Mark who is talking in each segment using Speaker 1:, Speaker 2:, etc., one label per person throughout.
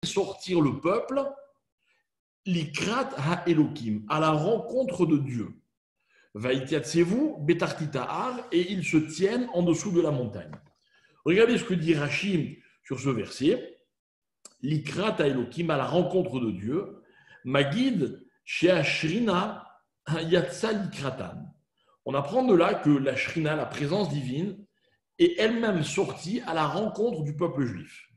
Speaker 1: sortir le peuple, l'ikrat ha-elokim, à la rencontre de Dieu. Vaïtiatsevu betartita'ar, et ils se tiennent en dessous de la montagne. Regardez ce que dit Rashi sur ce verset. L'ikrat ha-elokim, à la rencontre de Dieu. Magid she'ashrina yatsa likratan. On apprend de là que la shrina, la présence divine, est elle-même sortie à la rencontre du peuple juif.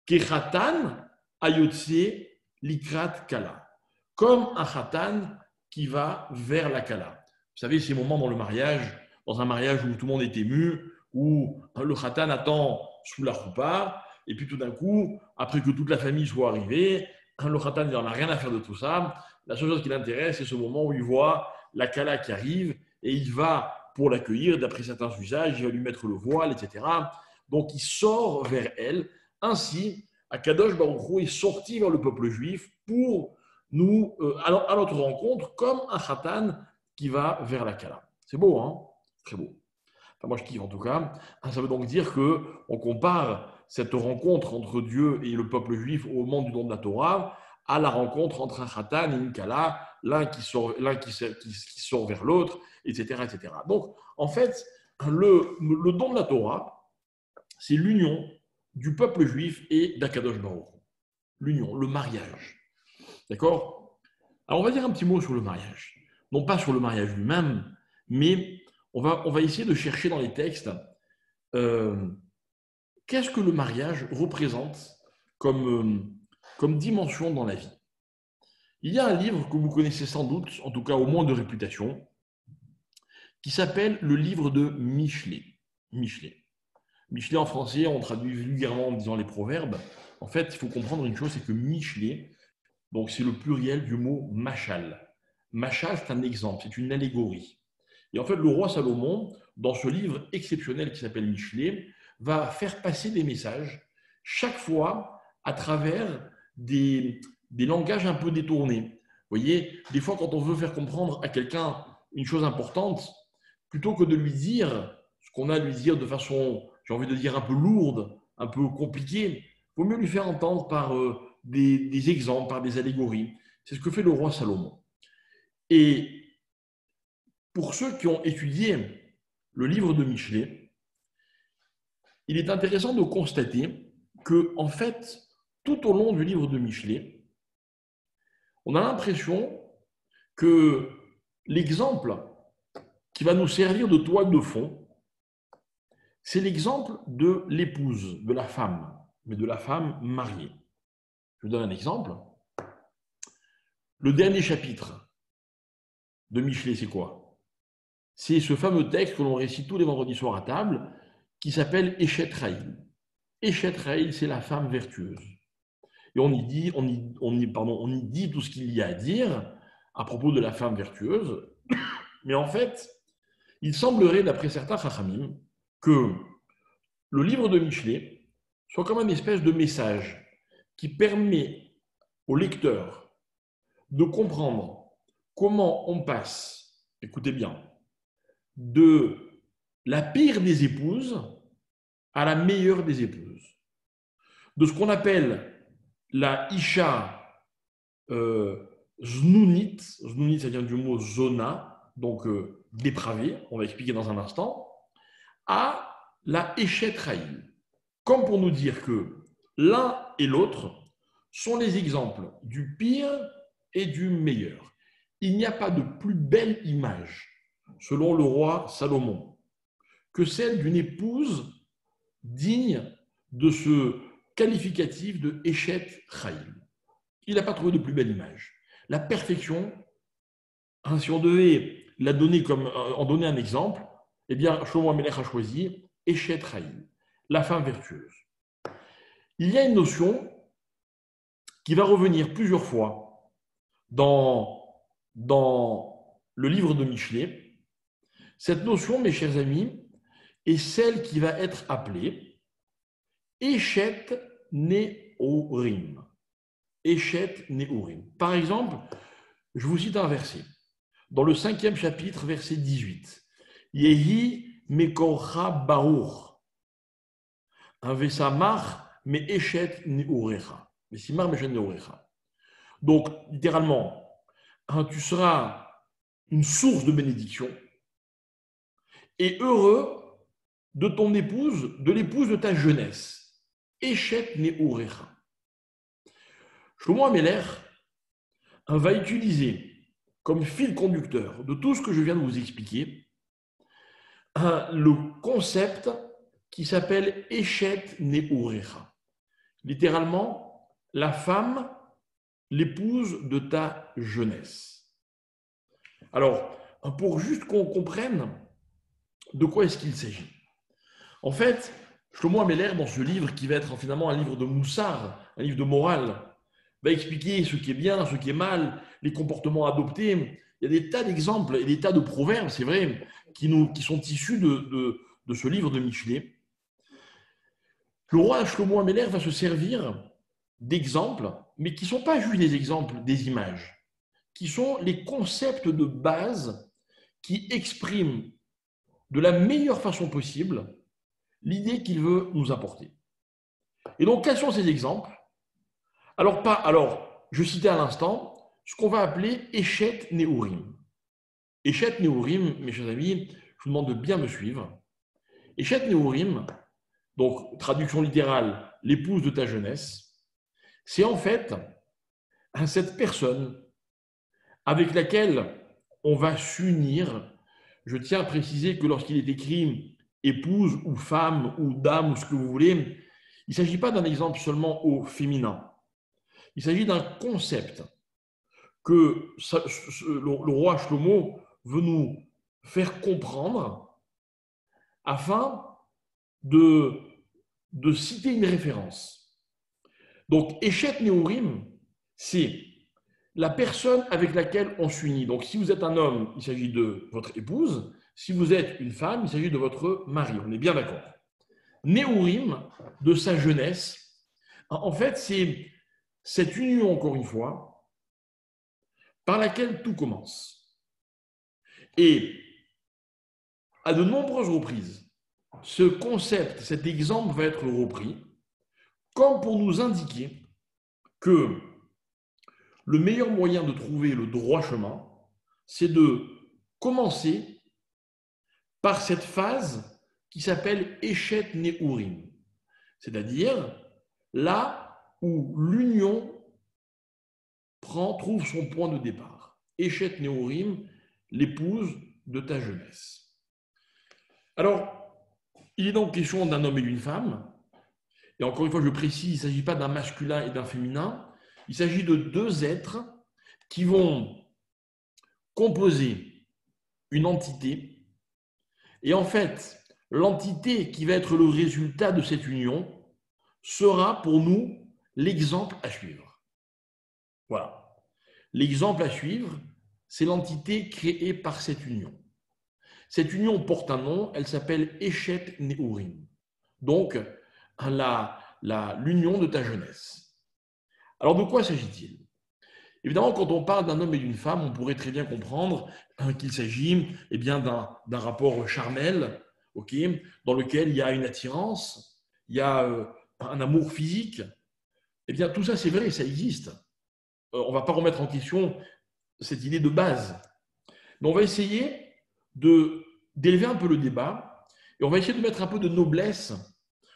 Speaker 1: Kechatan ayotse likrat kala, comme un khatan qui va vers la kala. Vous savez, ces moments dans le mariage, dans un mariage où tout le monde est ému, où le khatan attend sous la choupa, et puis tout d'un coup, après que toute la famille soit arrivée, le khatan n'en a rien à faire de tout ça. La seule chose qui l'intéresse, c'est ce moment où il voit la kala qui arrive, et il va pour l'accueillir, d'après certains usages, il va lui mettre le voile, etc. Donc il sort vers elle. Ainsi, Akadosh Baruch Hu est sorti vers le peuple juif pour nous, à notre rencontre, comme un khatan qui va vers la Kala. C'est beau, hein? Très beau. Enfin, moi, je kiffe en tout cas. Ça veut donc dire qu'on compare cette rencontre entre Dieu et le peuple juif au moment du don de la Torah à la rencontre entre un khatan et une Kala, l'un qui sort vers l'autre, etc., etc. Donc, en fait, le don de la Torah, c'est l'union du peuple juif et d'Akadosh Baruch Hu. L'union, le mariage. D'accord? Alors, on va dire un petit mot sur le mariage. Non pas sur le mariage lui-même, mais on va essayer de chercher dans les textes qu'est-ce que le mariage représente comme dimension dans la vie. Il y a un livre que vous connaissez sans doute, en tout cas au moins de réputation, qui s'appelle le livre de Michelet. Michelet en français, on traduit vulgairement en disant les proverbes. En fait, il faut comprendre une chose, c'est que Michelet, donc c'est le pluriel du mot machal. Machal, c'est un exemple, c'est une allégorie. Et en fait, le roi Salomon, dans ce livre exceptionnel qui s'appelle Michelet, va faire passer des messages chaque fois à travers des langages un peu détournés. Vous voyez, des fois, quand on veut faire comprendre à quelqu'un une chose importante, plutôt que de lui dire ce qu'on a à lui dire de façon, j'ai envie de dire, un peu lourde, un peu compliquée, il vaut mieux lui faire entendre par des exemples, par des allégories. C'est ce que fait le roi Salomon. Et pour ceux qui ont étudié le livre de Michelet, il est intéressant de constater que, en fait, tout au long du livre de Michelet, on a l'impression que l'exemple qui va nous servir de toile de fond, c'est l'exemple de l'épouse, de la femme, mais de la femme mariée. Je vous donne un exemple. Le dernier chapitre de Michelet, c'est quoi? C'est ce fameux texte que l'on récite tous les vendredis soirs à table, qui s'appelle Eshet Raïl. Eshet Raïl, c'est la femme vertueuse. Et on y dit tout ce qu'il y a à dire à propos de la femme vertueuse. Mais en fait, il semblerait, d'après certains chachamim, que le livre de Michelet soit comme une espèce de message qui permet au lecteur de comprendre comment on passe, écoutez bien, de la pire des épouses à la meilleure des épouses. De ce qu'on appelle la Isha Znounit, Znounit ça vient du mot zona, donc dépravé, on va expliquer dans un instant, à la Eshet Raïl. Comme pour nous dire que l'un et l'autre sont les exemples du pire et du meilleur. Il n'y a pas de plus belle image, selon le roi Salomon, que celle d'une épouse digne de ce qualificatif de Eshet Raïl. Il n'a pas trouvé de plus belle image. La perfection, hein, si on devait la donner en donner un exemple, eh bien, Shlomo HaMelech a choisi Eshet Raïl, la femme vertueuse. Il y a une notion qui va revenir plusieurs fois dans le livre de Michelet. Cette notion, mes chers amis, est celle qui va être appelée Eshet Ne'orim. Eshet Ne'orim. Par exemple, je vous cite un verset. Dans le 5e chapitre, verset 18. Yehi mekorcha baruch. Un vesamach me Eshet Ne'orecha. Mesimar Meshen Neorecha. Donc, littéralement, tu seras une source de bénédiction et heureux de ton épouse, de l'épouse de ta jeunesse. Eshet Neorecha. Shlomo Ameler va utiliser comme fil conducteur de tout ce que je viens de vous expliquer le concept qui s'appelle Eshet Neorecha. Littéralement, la femme, l'épouse de ta jeunesse. Alors, pour juste qu'on comprenne de quoi est-ce qu'il s'agit. En fait, Shlomo Ameler, dans ce livre qui va être finalement un livre de moussard, un livre de morale, va expliquer ce qui est bien, ce qui est mal, les comportements adoptés. Il y a des tas d'exemples et des tas de proverbes, c'est vrai, qui sont issus de ce livre de Michelet. Le roi Shlomo Ameler va se servir d'exemples, mais qui ne sont pas juste des exemples, des images, qui sont les concepts de base qui expriment de la meilleure façon possible l'idée qu'il veut nous apporter. Et donc, quels sont ces exemples ? Alors, je citais à l'instant ce qu'on va appeler Eshet Nehurim. Eshet Nehurim, mes chers amis, je vous demande de bien me suivre. Eshet Nehurim, donc traduction littérale, l'épouse de ta jeunesse, c'est en fait cette personne avec laquelle on va s'unir. Je tiens à préciser que lorsqu'il est écrit épouse ou femme ou dame ou ce que vous voulez, il ne s'agit pas d'un exemple seulement au féminin. Il s'agit d'un concept que le roi Shlomo veut nous faire comprendre afin de citer une référence. Donc, Eshet Nehurim, c'est la personne avec laquelle on s'unit. Donc, si vous êtes un homme, il s'agit de votre épouse. Si vous êtes une femme, il s'agit de votre mari. On est bien d'accord. Nehurim, de sa jeunesse, en fait, c'est cette union, encore une fois, par laquelle tout commence. Et à de nombreuses reprises, ce concept, cet exemple va être repris comme pour nous indiquer que le meilleur moyen de trouver le droit chemin, c'est de commencer par cette phase qui s'appelle Eshet Nehurim, c'est-à-dire là où l'union trouve son point de départ. Eshet Nehurim, l'épouse de ta jeunesse. Alors, il est donc question d'un homme et d'une femme. Et encore une fois, je précise, il ne s'agit pas d'un masculin et d'un féminin. Il s'agit de deux êtres qui vont composer une entité. Et en fait, l'entité qui va être le résultat de cette union sera pour nous l'exemple à suivre. Voilà. L'exemple à suivre, c'est l'entité créée par cette union. Cette union porte un nom, elle s'appelle Eshet Nehurim. Donc, l'union de ta jeunesse. Alors, de quoi s'agit-il ? Évidemment, quand on parle d'un homme et d'une femme, on pourrait très bien comprendre qu'il s'agit d'un rapport charnel, dans lequel il y a une attirance, il y a un amour physique. Eh bien, tout ça, c'est vrai, ça existe. On ne va pas remettre en question cette idée de base. Mais on va essayer d'élever un peu le débat et on va essayer de mettre un peu de noblesse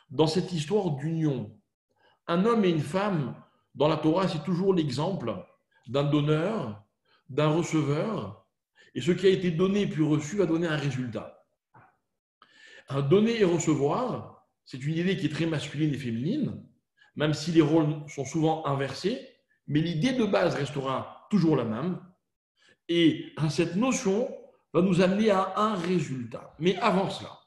Speaker 1: dans cette histoire d'union. Un homme et une femme, dans la Torah, c'est toujours l'exemple d'un donneur, d'un receveur, et ce qui a été donné puis reçu va donner un résultat. Un donner et recevoir, c'est une idée qui est très masculine et féminine, même si les rôles sont souvent inversés, mais l'idée de base restera toujours la même, et cette notion va nous amener à un résultat. Mais avant cela,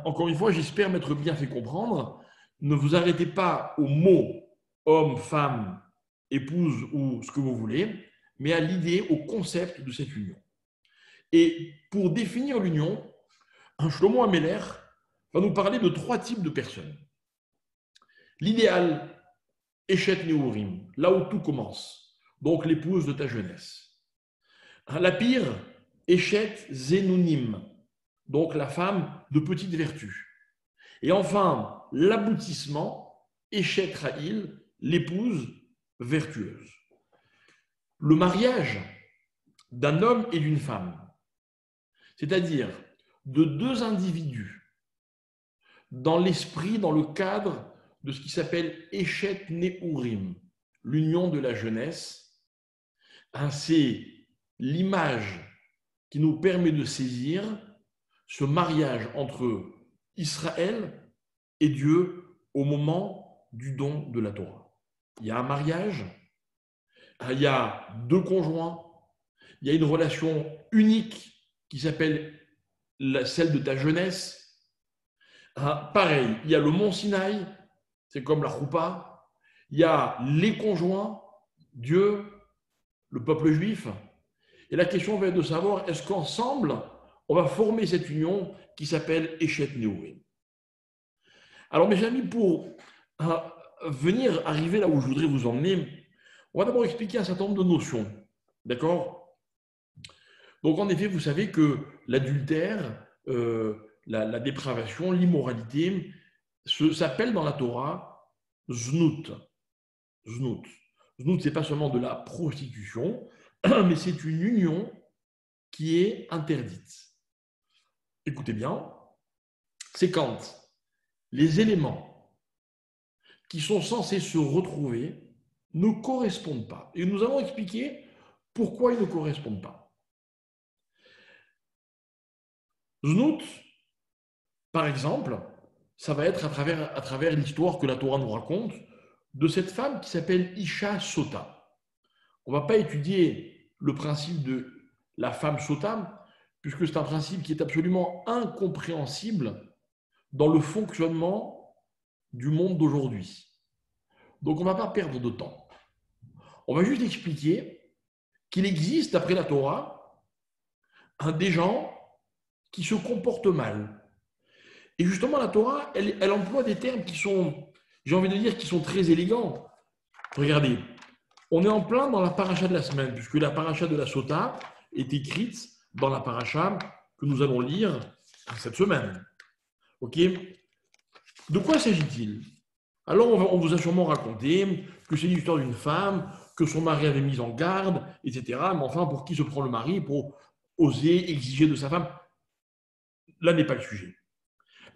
Speaker 1: encore une fois, j'espère m'être bien fait comprendre, ne vous arrêtez pas aux mots homme, femme, épouse ou ce que vous voulez, mais à l'idée, au concept de cette union. Et pour définir l'union, Shlomo Ameler va nous parler de 3 types de personnes. L'idéal, Eshet Nehurim, là où tout commence, donc l'épouse de ta jeunesse. La pire, Eshet Zenunim, donc la femme de petite vertu. Et enfin, l'aboutissement, Eshet Ra'il, l'épouse vertueuse. Le mariage d'un homme et d'une femme, c'est-à-dire de deux individus, dans l'esprit, dans le cadre de ce qui s'appelle Eshet Nehurim, l'union de la jeunesse, c'est l'image qui nous permet de saisir ce mariage entre Israël et Dieu au moment du don de la Torah. Il y a un mariage, il y a deux conjoints, il y a une relation unique qui s'appelle celle de ta jeunesse. Pareil, il y a le mont Sinaï, c'est comme la Choupa, il y a les conjoints, Dieu, le peuple juif. Et la question va être de savoir, est-ce qu'ensemble, on va former cette union qui s'appelle Eshet Nehurim. Alors mes amis, pour arriver là où je voudrais vous emmener, on va d'abord expliquer un certain nombre de notions. D'accord? Donc en effet, vous savez que l'adultère, la dépravation, l'immoralité, s'appelle dans la Torah Znout. Znout. Znout, ce n'est pas seulement de la prostitution, mais c'est une union qui est interdite. Écoutez bien, c'est quand les éléments qui sont censés se retrouver ne correspondent pas. Et nous allons expliquer pourquoi ils ne correspondent pas. Znout, par exemple, ça va être à travers l'histoire que la Torah nous raconte de cette femme qui s'appelle Isha Sota. On ne va pas étudier le principe de la femme Sota, puisque c'est un principe qui est absolument incompréhensible dans le fonctionnement du monde d'aujourd'hui. Donc on ne va pas perdre de temps. On va juste expliquer qu'il existe, d'après la Torah, des gens qui se comportent mal. Et justement, la Torah, elle emploie des termes qui sont, j'ai envie de dire, qui sont très élégants. Regardez, on est en plein dans la paracha de la semaine, puisque la paracha de la Sota est écrite dans la paracha que nous allons lire cette semaine. Ok? De quoi s'agit-il? Alors, on vous a sûrement raconté que c'est l'histoire d'une femme, que son mari avait mis en garde, etc. Mais enfin, pour qui se prend le mari pour oser exiger de sa femme? Là n'est pas le sujet.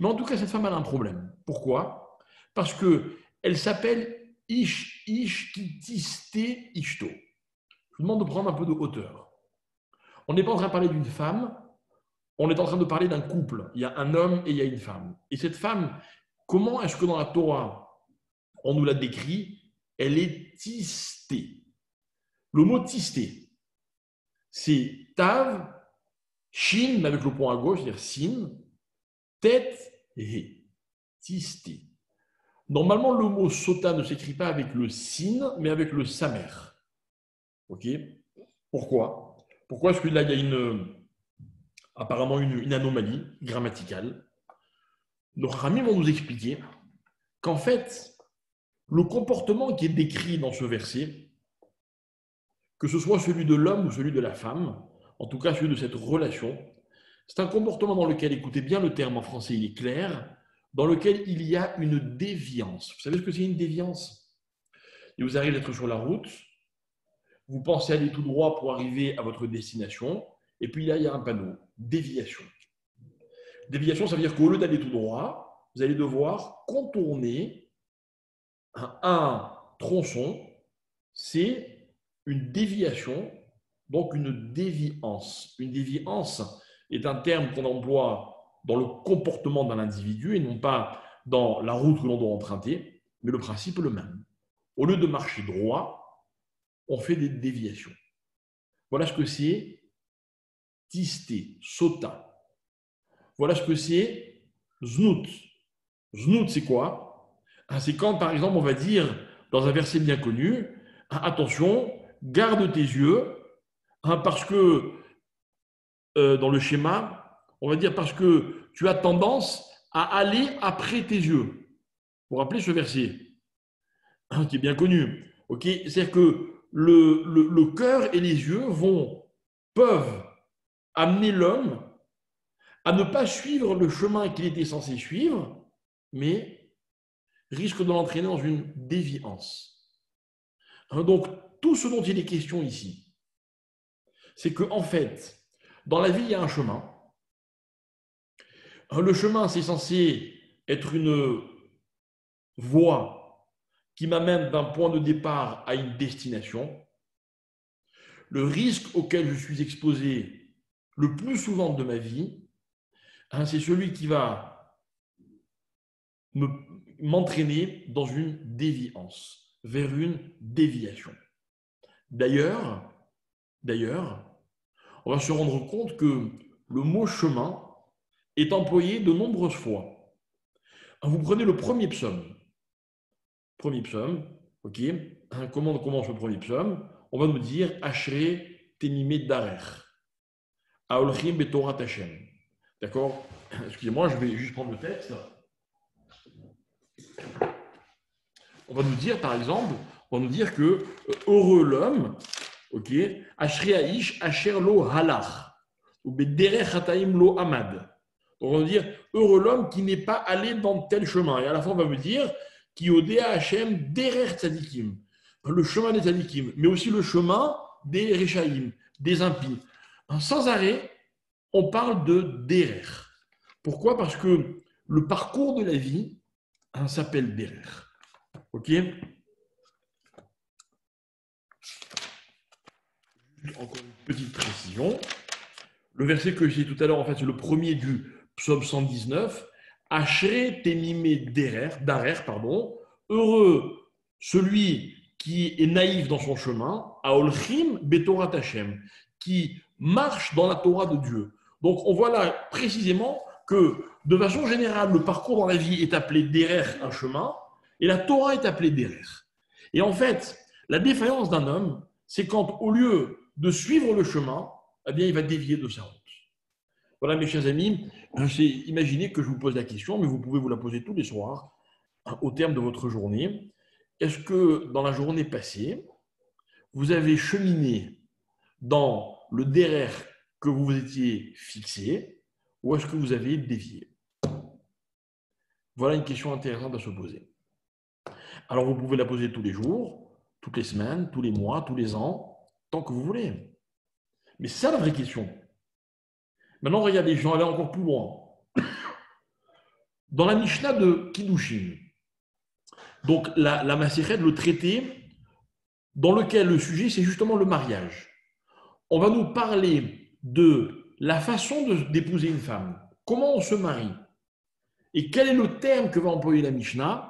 Speaker 1: Mais en tout cas, cette femme a un problème. Pourquoi? Parce qu'elle s'appelle Ish Kitiste Ishto. Je vous demande de prendre un peu de hauteur. On n'est pas en train de parler d'une femme, on est en train de parler d'un couple. Il y a un homme et il y a une femme. Et cette femme, comment est-ce que dans la Torah, on nous la décrit? Elle est tistée. Le mot tisté, c'est tav, shin, mais avec le point à gauche, c'est-à-dire sin, tête, he, tisté. Normalement, le mot sota ne s'écrit pas avec le sin, mais avec le samer. Ok? Pourquoi? Pourquoi est-ce que là, il y a apparemment une anomalie grammaticale? Nos ramis vont nous expliquer qu'en fait, le comportement qui est décrit dans ce verset, que ce soit celui de l'homme ou celui de la femme, en tout cas celui de cette relation, c'est un comportement dans lequel, écoutez bien le terme en français, il est clair, dans lequel il y a une déviance. Vous savez ce que c'est une déviance? Et vous arrivez d'être sur la route, vous pensez aller tout droit pour arriver à votre destination, et puis là, il y a un panneau, déviation. Déviation, ça veut dire qu'au lieu d'aller tout droit, vous allez devoir contourner un tronçon, c'est une déviation, donc une déviance. Une déviance est un terme qu'on emploie dans le comportement d'un individu et non pas dans la route que l'on doit emprunter, mais le principe est le même. Au lieu de marcher droit, on fait des déviations. Voilà ce que c'est tisté, sota. Voilà ce que c'est znout. Znout, c'est quoi? C'est quand, par exemple, on va dire, dans un verset bien connu, attention, garde tes yeux, parce que, dans le schéma, on va dire parce que tu as tendance à aller après tes yeux. Vous vous rappelez ce verset, qui est bien connu. Okay? C'est-à-dire que le cœur et les yeux peuvent amener l'homme à ne pas suivre le chemin qu'il était censé suivre, mais risque de l'entraîner dans une déviance. Donc, tout ce dont il est question ici, c'est qu'en fait, dans la vie, il y a un chemin. Le chemin, c'est censé être une voie qui m'amène d'un point de départ à une destination. Le risque auquel je suis exposé le plus souvent de ma vie, c'est celui qui va m'entraîner dans une déviance, vers une déviation. D'ailleurs, on va se rendre compte que le mot chemin est employé de nombreuses fois. Vous prenez le premier psaume. Ok. Comment on commence le premier psaume? On va nous dire Ashrei Temimei Darer, Aolchim Betorat Hashem. D'accord? Excusez-moi, je vais juste prendre le texte. On va nous dire, par exemple, que heureux l'homme, ok, Ashrei Aish Asher Lo Halach, ou Bederech Hataim Lo Amad. Donc on va dire heureux l'homme qui n'est pas allé dans tel chemin. Et à la fin, on va me dire Ki Odea Hashem Derer Tzadikim, le chemin des Tzadikim, mais aussi le chemin des Rechaïm, des impies. Sans arrêt, on parle de Derer. Pourquoi? Parce que le parcours de la vie s'appelle Derer. Ok? Encore une petite précision. Le verset que j'ai dit tout à l'heure, en fait, c'est le premier du psaume 119. Ashrei temimei darer, heureux celui qui est naïf dans son chemin, aolchim betorat Hashem, qui marche dans la Torah de Dieu. Donc, on voit là précisément que, de façon générale, le parcours dans la vie est appelé derer, un chemin, et la Torah est appelée derer. Et en fait, la défaillance d'un homme, c'est quand, au lieu de suivre le chemin, eh bien, il va dévier de sa route. Voilà, mes chers amis, imaginez que je vous pose la question, mais vous pouvez vous la poser tous les soirs, au terme de votre journée. Est-ce que, dans la journée passée, vous avez cheminé dans le derer que vous vous étiez fixé, ou est-ce que vous avez dévié? Voilà une question intéressante à se poser. Alors, vous pouvez la poser tous les jours, toutes les semaines, tous les mois, tous les ans, tant que vous voulez. Mais c'est ça la vraie question. Maintenant, regardez, je vais aller encore plus loin. Dans la Mishnah de Kiddushin, donc la Masechet, le traité, dans lequel le sujet, c'est justement le mariage. On va nous parler de la façon d'épouser une femme. Comment on se marie? Et quel est le terme que va employer la Mishnah?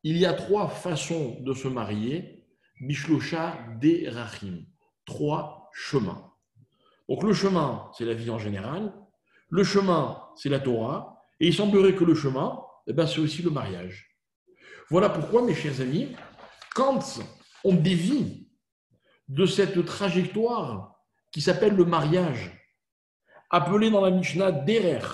Speaker 1: Il y a 3 façons de se marier. Bishlosha derachim. 3 chemins. Donc le chemin, c'est la vie en général. Le chemin, c'est la Torah. Et il semblerait que le chemin, c'est aussi le mariage. Voilà pourquoi, mes chers amis, quand on dévie de cette trajectoire qui s'appelle le mariage, appelé dans la Mishnah derer,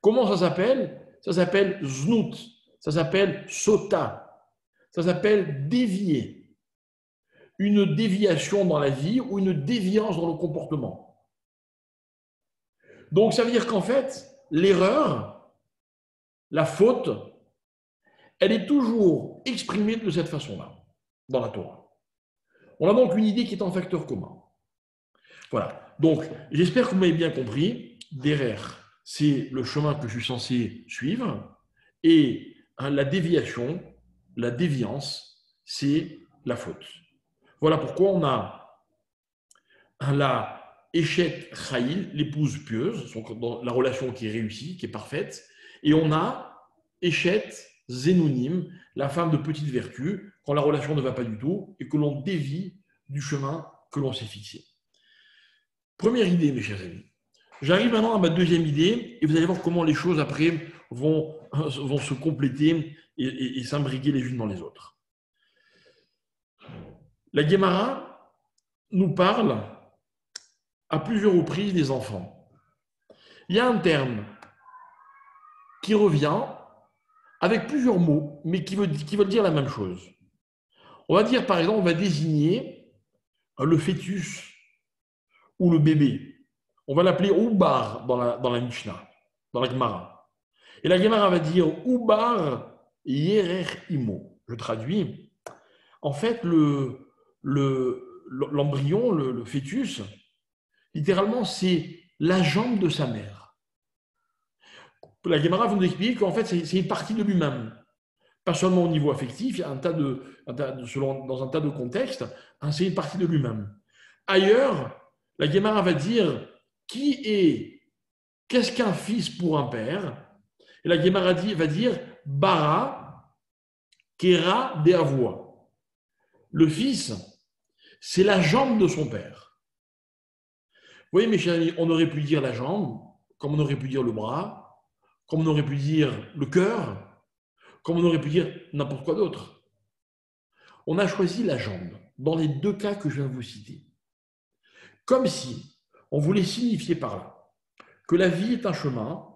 Speaker 1: comment ça s'appelle? Ça s'appelle znout, ça s'appelle sota, ça s'appelle dévier. Une déviation dans la vie ou une déviance dans le comportement. Donc, ça veut dire qu'en fait, l'erreur, la faute, elle est toujours exprimée de cette façon-là, dans la Torah. On a donc une idée qui est un facteur commun. Voilà. Donc, j'espère que vous m'avez bien compris. Derer, c'est le chemin que je suis censé suivre. Et la déviation, la déviance, c'est la faute. Voilà pourquoi on a la Eshet Chayil, l'épouse pieuse, dans la relation qui est réussie, qui est parfaite, et on a Eshet Zenunim, la femme de petite vertu, quand la relation ne va pas du tout et que l'on dévie du chemin que l'on s'est fixé. Première idée, mes chers amis. J'arrive maintenant à ma deuxième idée et vous allez voir comment les choses après vont se compléter et s'imbriquer les unes dans les autres. La Guémara nous parle à plusieurs reprises des enfants. Il y a un terme qui revient avec plusieurs mots, mais qui veulent dire la même chose. On va dire, par exemple, on va désigner le fœtus ou le bébé. On va l'appeler Oubar dans la Mishnah, dans la Gemara. Et la Gemara va dire Ubar Yerech Imo. Je traduis. En fait, l'embryon, le fœtus, littéralement, c'est la jambe de sa mère. La Gemara va nous expliquer qu'en fait, c'est une partie de lui-même. Pas seulement au niveau affectif, il y a dans un tas de contextes, c'est une partie de lui-même. Ailleurs, la Gemara va dire qu'est-ce qu'un fils pour un père? Et la Gemara va dire Bara Kera de Avoua. Le fils, c'est la jambe de son père. Vous voyez, mes chers amis, on aurait pu dire la jambe, comme on aurait pu dire le bras, comme on aurait pu dire le cœur, comme on aurait pu dire n'importe quoi d'autre. On a choisi la jambe dans les deux cas que je viens de vous citer. Comme si on voulait signifier par là que la vie est un chemin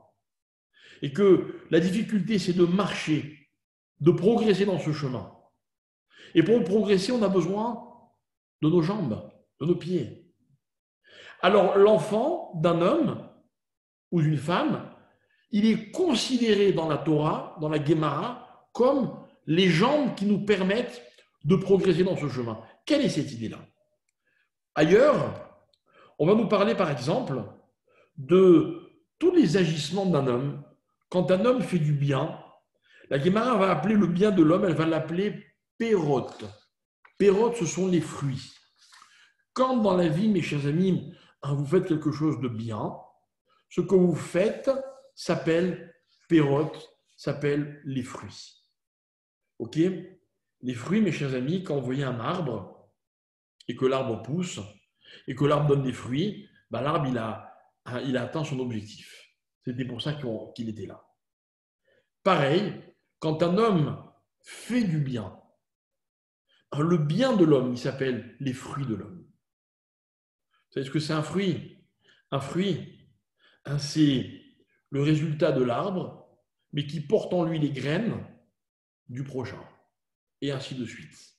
Speaker 1: et que la difficulté, c'est de marcher, de progresser dans ce chemin. Et pour progresser, on a besoin de nos jambes, de nos pieds. Alors, l'enfant d'un homme ou d'une femme, il est considéré dans la Torah, dans la Gemara, comme les jambes qui nous permettent de progresser dans ce chemin. Quelle est cette idée-là? Ailleurs, on va nous parler par exemple de tous les agissements d'un homme. Quand un homme fait du bien, la Gemara va appeler le bien de l'homme, elle va l'appeler Pérot. Pérot, ce sont les fruits. Quand dans la vie, mes chers amis, vous faites quelque chose de bien, ce que vous faites s'appelle Pérot, s'appelle les fruits. Ok? Les fruits, mes chers amis, quand vous voyez un arbre et que l'arbre pousse et que l'arbre donne des fruits, l'arbre, il a atteint son objectif. C'était pour ça qu'il était là. Pareil, quand un homme fait du bien, le bien de l'homme, il s'appelle les fruits de l'homme. Vous savez ce que c'est un fruit? Un fruit, c'est le résultat de l'arbre, mais qui porte en lui les graines du prochain, et ainsi de suite.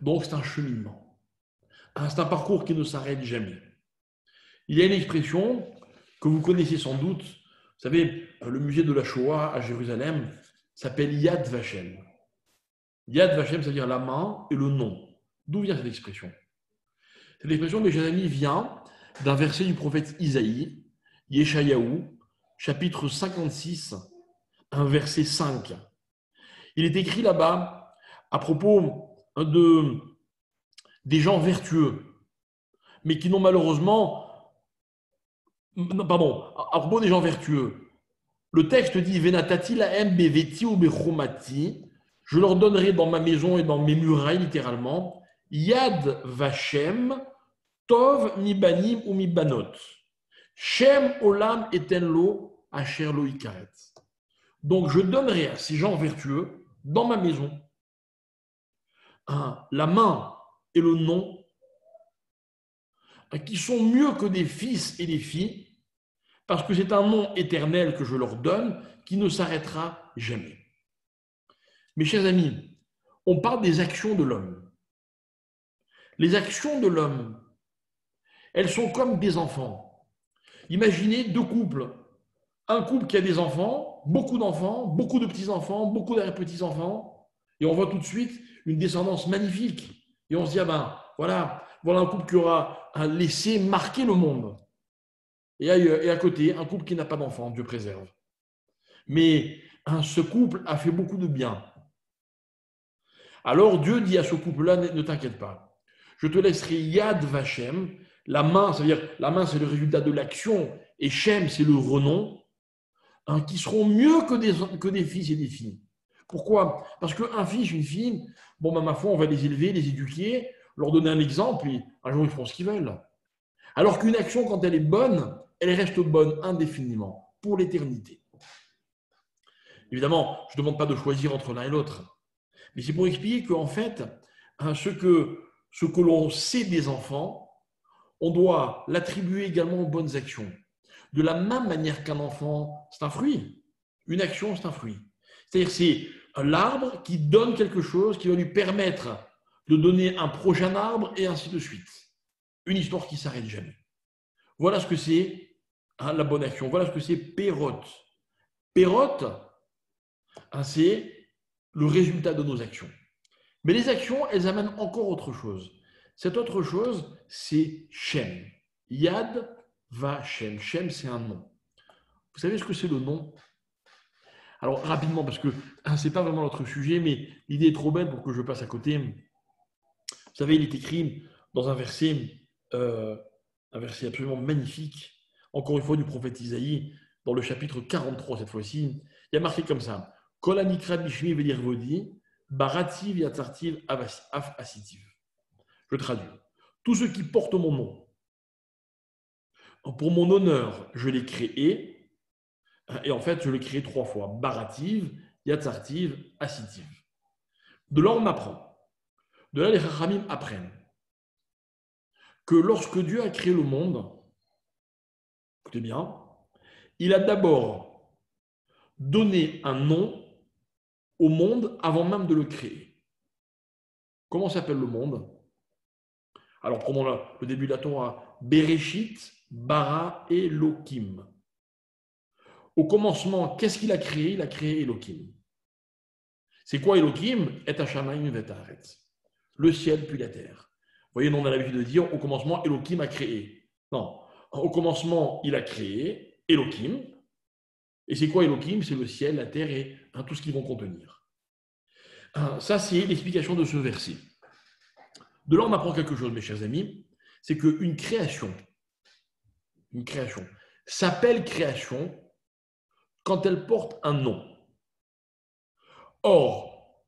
Speaker 1: Donc c'est un cheminement. C'est un parcours qui ne s'arrête jamais. Il y a une expression que vous connaissez sans doute. Vous savez, le musée de la Shoah à Jérusalem s'appelle Yad Vashem. Yad Vashem, c'est-à-dire la main et le nom. D'où vient cette expression? Cette expression, mes chers amis, vient d'un verset du prophète Isaïe, Yeshayahu, chapitre 56, un verset 5. Il est écrit là-bas à propos des gens vertueux, mais qui n'ont malheureusement... Pardon, à propos des gens vertueux. Le texte dit « Venatati lahem beveti ou bechomati » je leur donnerai dans ma maison et dans mes murailles, littéralement, « Yad Vashem tov mi banim ou mi banot » Shem olam etenlo asher lo ikaret. Donc je donnerai à ces gens vertueux, dans ma maison, la main et le nom, qui sont mieux que des fils et des filles, parce que c'est un nom éternel que je leur donne, qui ne s'arrêtera jamais. Mes chers amis, on parle des actions de l'homme. Les actions de l'homme, elles sont comme des enfants. Imaginez deux couples. Un couple qui a des enfants, beaucoup de petits-enfants, beaucoup d'arrière-petits-enfants, et on voit tout de suite une descendance magnifique. Et on se dit, voilà un couple qui aura laissé marquer le monde. Et à côté, un couple qui n'a pas d'enfants, Dieu préserve. Mais ce couple a fait beaucoup de bien. Alors Dieu dit à ce couple-là, ne t'inquiète pas, je te laisserai Yad Vashem, la main, c'est-à-dire la main c'est le résultat de l'action, et Shem c'est le renom, qui seront mieux que des fils et des filles. Pourquoi? Parce qu'un fils, une fille, ma foi, on va les élever, les éduquer, leur donner un exemple, et un jour ils feront ce qu'ils veulent. Alors qu'une action, quand elle est bonne, elle reste bonne indéfiniment, pour l'éternité. Évidemment, je ne demande pas de choisir entre l'un et l'autre. Mais c'est pour expliquer qu'en fait, ce que l'on sait des enfants, on doit l'attribuer également aux bonnes actions. De la même manière qu'un enfant, c'est un fruit. Une action, c'est un fruit. C'est-à-dire c'est l'arbre qui donne quelque chose qui va lui permettre de donner un prochain arbre et ainsi de suite. Une histoire qui ne s'arrête jamais. Voilà ce que c'est la bonne action. Voilà ce que c'est Pérot. Perot, c'est le résultat de nos actions. Mais les actions, elles amènent encore autre chose. Cette autre chose, c'est Shem. Yad va Shem. Shem, c'est un nom. Vous savez ce que c'est le nom? Alors, rapidement, parce que ce n'est pas vraiment notre sujet, mais l'idée est trop belle pour que je passe à côté. Vous savez, il est écrit dans un verset absolument magnifique, encore une fois du prophète Isaïe, dans le chapitre 43 cette fois-ci. Il y a marqué comme ça: Kol anikra bishmi velirvodi, barativ yatzartiv af asitiv. Je traduis. Tous ceux qui portent mon nom, pour mon honneur, je l'ai créé, et en fait, je l'ai créé 3 fois. Barativ, yatzartiv, asitiv. De là, on apprend. De là, les Chachamim apprennent que lorsque Dieu a créé le monde, écoutez bien, il a d'abord donné un nom au monde avant même de le créer. Comment s'appelle le monde? Alors, prenons le début de la Torah. Bereshit, bara, Elohim. Au commencement, qu'est-ce qu'il a créé? Il a créé Elohim. C'est quoi Elohim? Et Hashamayim vet haaretz. Le ciel puis la terre. Vous voyez, nous on a l'habitude de dire au commencement, Elohim a créé. Non. Au commencement, il a créé Elohim. Et c'est quoi Elohim? C'est le ciel, la terre et tout ce qu'ils vont contenir. Ça, c'est l'explication de ce verset. De là, on apprend quelque chose, mes chers amis, c'est qu'une création s'appelle création quand elle porte un nom. Or,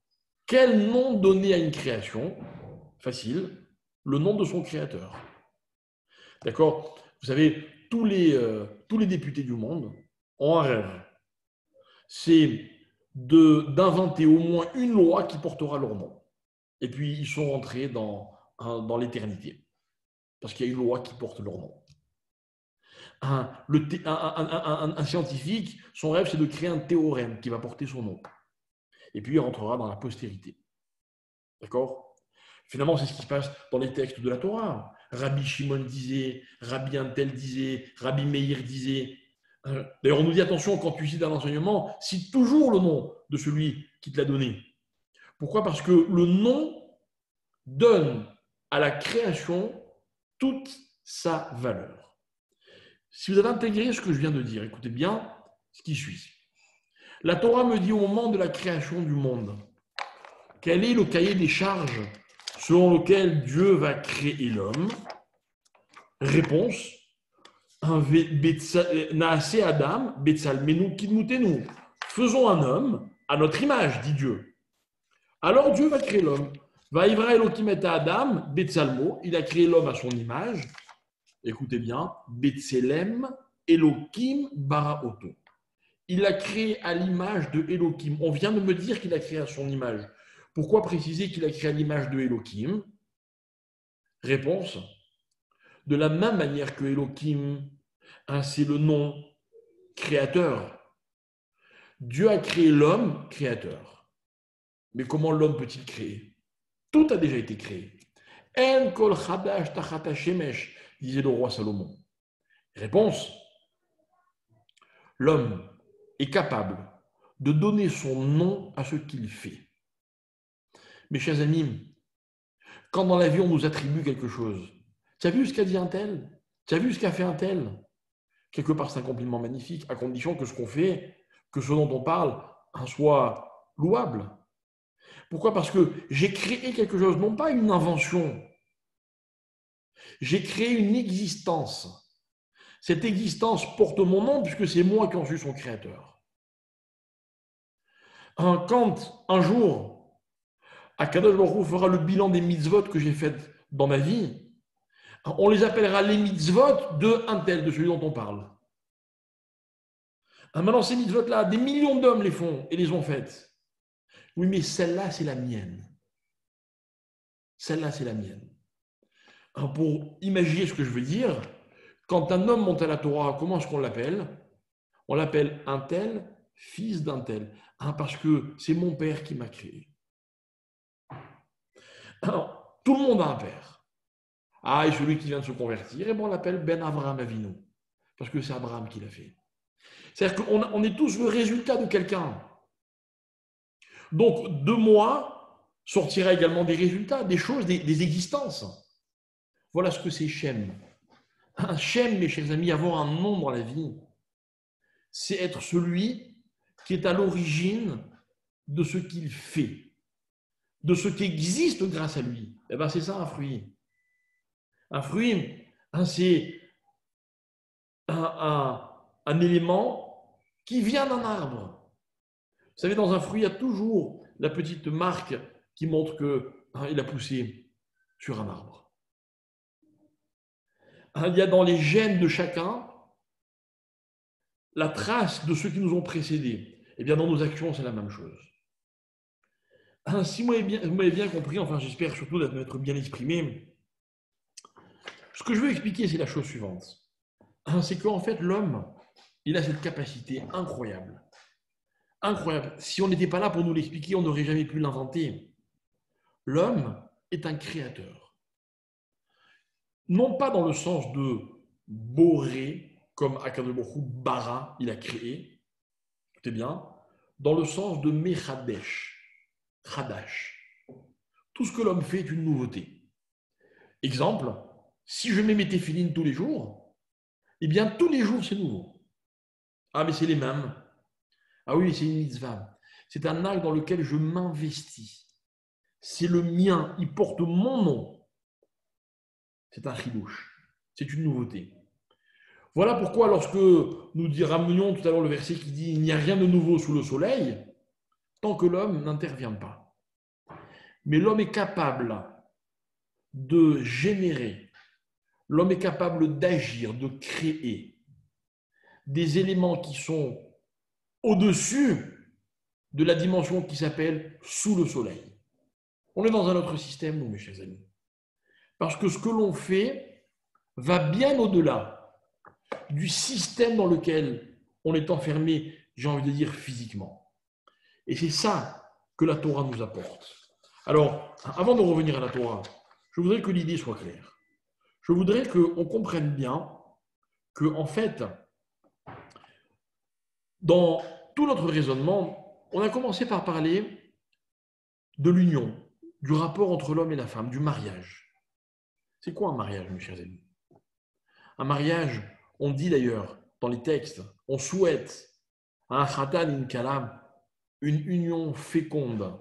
Speaker 1: quel nom donner à une création? Facile, le nom de son créateur. D'accord? Vous savez, tous les députés du monde ont un rêve. C'est d'inventer au moins une loi qui portera leur nom. Et puis, ils sont rentrés dans l'éternité. Parce qu'il y a une loi qui porte leur nom. Un scientifique, son rêve, c'est de créer un théorème qui va porter son nom. Et puis, il rentrera dans la postérité. D'accord? Finalement, c'est ce qui se passe dans les textes de la Torah. Rabbi Shimon disait, Rabbi Antel disait, Rabbi Meir disait. D'ailleurs, on nous dit, attention, quand tu cites un enseignement, cite toujours le nom de celui qui te l'a donné. Pourquoi? Parce que le nom donne à la création toute sa valeur. Si vous avez intégré ce que je viens de dire, écoutez bien ce qui suit. La Torah me dit au moment de la création du monde, quel est le cahier des charges selon lequel Dieu va créer l'homme? Réponse: Naase Adam, Betsalmenu Kidmutenu. Faisons un homme à notre image, dit Dieu. Alors Dieu va créer l'homme. Vaïvra Elohim et Adam, Betsalmo, il a créé l'homme à son image. Écoutez bien, Betselem Elohim Baraoto. Il l'a créé à l'image de Elohim. On vient de me dire qu'il a créé à son image. Pourquoi préciser qu'il a créé à l'image de Elohim? Réponse: de la même manière que Elohim, c'est le nom créateur. Dieu a créé l'homme créateur. Mais comment l'homme peut-il créer? Tout a déjà été créé. En kol chadash tachat hashemesh, disait le roi Salomon. Réponse: l'homme est capable de donner son nom à ce qu'il fait. Mes chers amis, quand dans la vie on nous attribue quelque chose, tu as vu ce qu'a dit un tel? Tu as vu ce qu'a fait un tel? Quelque part, c'est un compliment magnifique, à condition que ce qu'on fait, que ce dont on parle, soit louable. Pourquoi? Parce que j'ai créé quelque chose, non pas une invention. J'ai créé une existence. Cette existence porte mon nom puisque c'est moi qui en suis son créateur. Quand un jour, Akadosh Baruch Hu fera le bilan des mitzvot que j'ai faites dans ma vie, on les appellera les mitzvot de un tel, de celui dont on parle. Maintenant, ces mitzvot-là, des millions d'hommes les font et les ont faites. Oui, mais celle-là, c'est la mienne. Celle-là, c'est la mienne. Pour imaginer ce que je veux dire, quand un homme monte à la Torah, comment est-ce qu'on l'appelle? On l'appelle un tel, fils d'un tel. Parce que c'est mon père qui m'a créé. Alors, tout le monde a un père. Et celui qui vient de se convertir, on l'appelle Ben Avraham Avinu. Parce que c'est Abraham qui l'a fait. C'est-à-dire qu'on est tous le résultat de quelqu'un. Donc, de moi sortira également des résultats, des choses, des existences. Voilà ce que c'est Shem. Un Shem, mes chers amis, avoir un nom dans la vie, c'est être celui qui est à l'origine de ce qu'il fait, de ce qui existe grâce à lui. Eh bien, c'est ça un fruit. Un fruit, c'est un élément qui vient d'un arbre. Vous savez, dans un fruit, il y a toujours la petite marque qui montre qu'il a poussé sur un arbre. Il y a dans les gènes de chacun la trace de ceux qui nous ont précédés. Eh bien, dans nos actions, c'est la même chose. Si vous m'avez bien compris, enfin j'espère surtout d'être bien exprimé, ce que je veux expliquer, c'est la chose suivante. C'est qu'en fait, l'homme, il a cette capacité incroyable. Incroyable. Si on n'était pas là pour nous l'expliquer, on n'aurait jamais pu l'inventer. L'homme est un créateur. Non pas dans le sens de boré, comme Akadosh Baruch Hu bara, il a créé, écoutez bien, dans le sens de mechadesh, chadash. Tout ce que l'homme fait est une nouveauté. Exemple, si je mets mes téphilines tous les jours, eh bien tous les jours c'est nouveau. Ah mais c'est les mêmes. Ah oui, c'est une mitzvah. C'est un acte dans lequel je m'investis. C'est le mien, il porte mon nom. C'est un chidouche. C'est une nouveauté. Voilà pourquoi lorsque nous ramenions tout à l'heure le verset qui dit « Il n'y a rien de nouveau sous le soleil », tant que l'homme n'intervient pas. Mais l'homme est capable de générer, l'homme est capable d'agir, de créer des éléments qui sont au-dessus de la dimension qui s'appelle sous le soleil. On est dans un autre système, nous, mes chers amis. Parce que ce que l'on fait va bien au-delà du système dans lequel on est enfermé, j'ai envie de dire, physiquement. Et c'est ça que la Torah nous apporte. Alors, avant de revenir à la Torah, je voudrais que l'idée soit claire. Je voudrais qu'on comprenne bien que, en fait, dans tout notre raisonnement, on a commencé par parler de l'union, du rapport entre l'homme et la femme, du mariage. C'est quoi un mariage, mes chers amis? Un mariage, on dit d'ailleurs dans les textes, on souhaite à un khatan et une kalam une union féconde.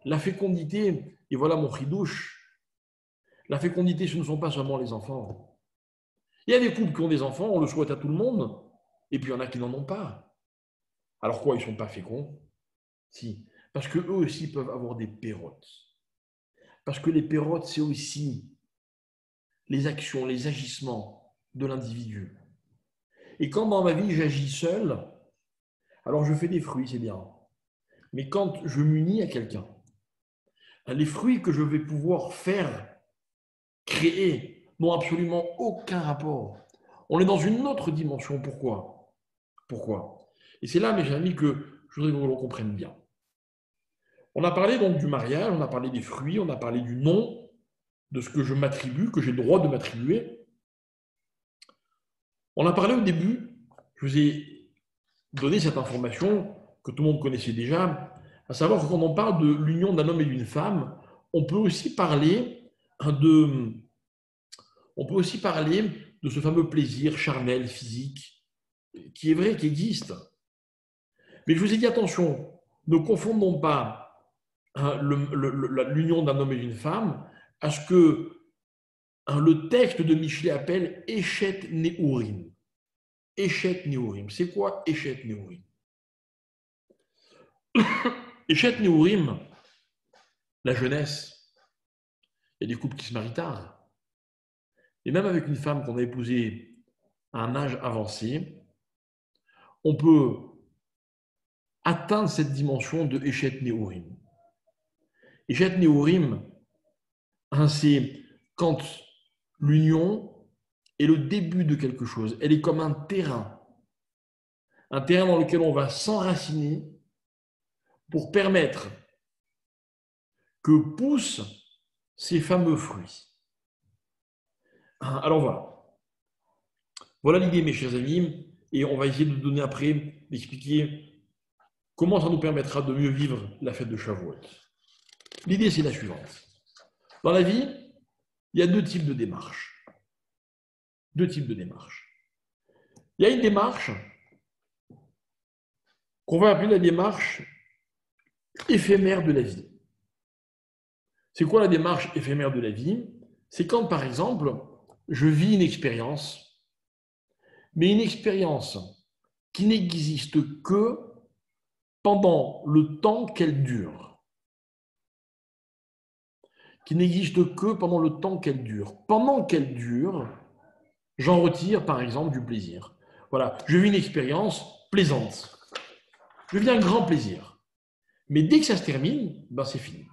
Speaker 1: La fécondité, et voilà mon chidouche, la fécondité, ce ne sont pas seulement les enfants. Il y a des couples qui ont des enfants, on le souhaite à tout le monde, et puis il y en a qui n'en ont pas. Alors quoi, ils ne sont pas féconds? Si, parce qu'eux aussi peuvent avoir des pérotes. Parce que les pérotes, c'est aussi les actions, les agissements de l'individu. Et quand dans ma vie, j'agis seul, alors je fais des fruits, c'est bien. Mais quand je m'unis à quelqu'un, les fruits que je vais pouvoir faire, créer, n'ont absolument aucun rapport. On est dans une autre dimension. Pourquoi? Et c'est là, mes amis, que je voudrais que l'on comprenne bien. On a parlé donc du mariage, on a parlé des fruits, on a parlé du nom, de ce que je m'attribue, que j'ai le droit de m'attribuer. On a parlé au début, je vous ai donné cette information que tout le monde connaissait déjà, à savoir que quand on parle de l'union d'un homme et d'une femme, on peut aussi parler de ce fameux plaisir charnel, physique, qui est vrai, qui existe. Mais je vous ai dit, attention, ne confondons pas l'union d'un homme et d'une femme à ce que le texte de Michelet appelle Eshet Neurim. Eshet Neurim. C'est quoi Eshet Neurim? Eshet Neurim, la jeunesse, il y a des couples qui se marient tard. Et même avec une femme qu'on a épousée à un âge avancé, on peut atteindre cette dimension de Eshet Neurim. Eshet Neurim, c'est quand l'union est le début de quelque chose. Elle est comme un terrain dans lequel on va s'enraciner pour permettre que poussent ces fameux fruits. Alors voilà. Voilà l'idée, mes chers amis. Et on va essayer de donner après, d'expliquer comment ça nous permettra de mieux vivre la fête de Shavuot. L'idée, c'est la suivante. Dans la vie, il y a deux types de démarches. Deux types de démarches. Il y a une démarche qu'on va appeler la démarche éphémère de la vie. C'est quoi la démarche éphémère de la vie? C'est quand, par exemple, je vis une expérience, mais une expérience qui n'existe que pendant le temps qu'elle dure. Qui n'existe que pendant le temps qu'elle dure. Pendant qu'elle dure, j'en retire, par exemple, du plaisir. Voilà, je vis une expérience plaisante. Je vis un grand plaisir. Mais dès que ça se termine, ben c'est fini.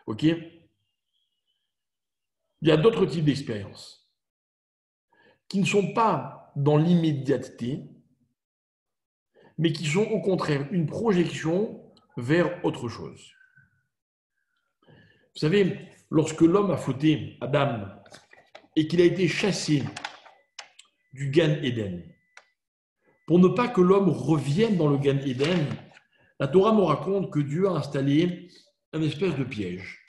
Speaker 1: OK? Il y a d'autres types d'expériences qui ne sont pas dans l'immédiateté, mais qui sont au contraire une projection vers autre chose. Vous savez, lorsque l'homme a fauté, Adam, et qu'il a été chassé du Gan Eden, pour ne pas que l'homme revienne dans le Gan Eden, la Torah nous raconte que Dieu a installé un espèce de piège.